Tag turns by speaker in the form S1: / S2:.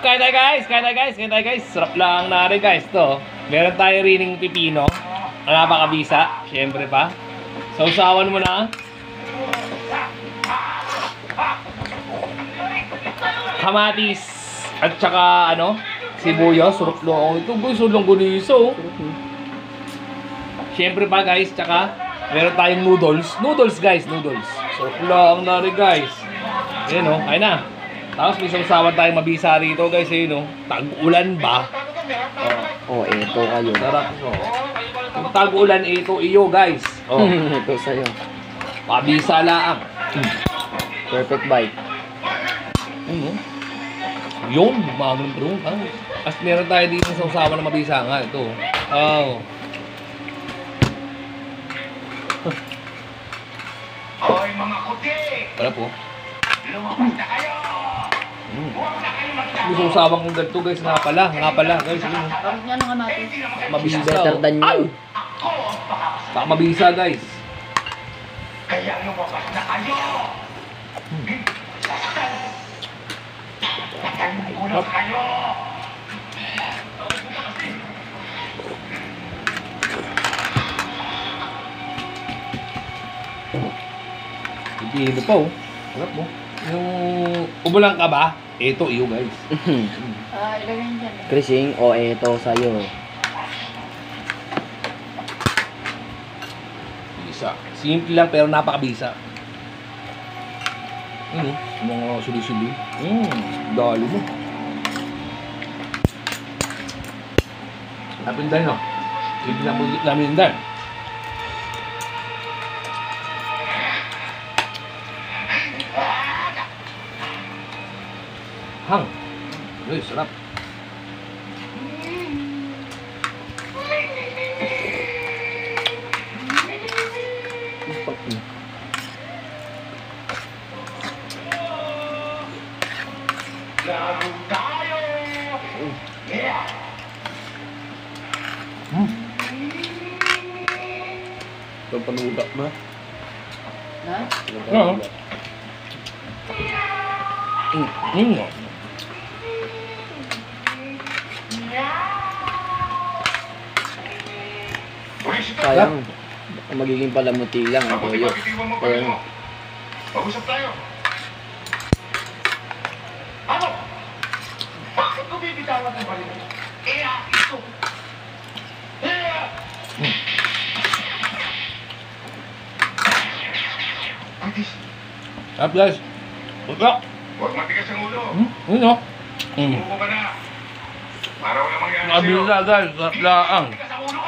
S1: Kain tayo guys. Sarap lang na rin guys to. Meron tayo rining pipino. Napakabisa, syempre pa. Sausawan mo na. Kamatis at saka ano, sibuyas, surap lang. Ito guys, ulang guniso. Syempre pa guys, tsaka meron tayong noodles. Noodles guys, noodles. Sarap lang na rin guys. Ayan o, kain na. Tapos may sausawan tayong mabisa rito guys, ayun o. Tag-ulan ba?
S2: Oh, ito kayo.
S1: Sarap o. Kung tag-ulan, ito iyo guys. Oh.
S2: Ito sa'yo.
S1: Mabisa lang.
S2: Perfect bite.
S1: Ayun o. Yun, magandang bro. As meron tayo dito sa sausawan na mabisa nga. Ito. Oh.
S3: Hoy mga kuti!
S1: Wala po.
S3: Lumabas na kayo! Huwag na kayo
S1: Yung sausawang kong ganito guys, nga pala guys. Yun,
S4: Bakit nga naman natin?
S1: mabisa.
S2: Better than you.
S1: Ay! Baka mabisa guys.
S3: Kaya lumabas na kayo! Patayin ko na kayo!
S1: Pipino pa oh. Harap mo. Yung umulang ka ba? Ito iyo guys.
S4: Ilagay niyo dyan.
S2: Krising, oh, ito sa'yo.
S1: Bisa. Simple lang pero napakabisa. Mga suli-suli. Dali mo. Napindan no? Hindi na mo namindan. Hang. Uy, sarap.
S3: Laro tayo! Yeah!
S1: Ito panuda ba?
S4: Na?
S1: Oo. Nga.
S2: Sayang. Magiging palamuti lang ang toyo. Kaya
S3: Mag-usap tayo. Ano? Bakit ko bibitawan ng balik? Ito. Antis,
S1: Sarap guys. Puto.
S3: huwag matigas ang ulo.
S1: Ano?
S3: Umupo ka na. Para wala mangyari sa'yo.
S1: Mabisa guys. Sarap lang.
S3: Matigas ang ulo.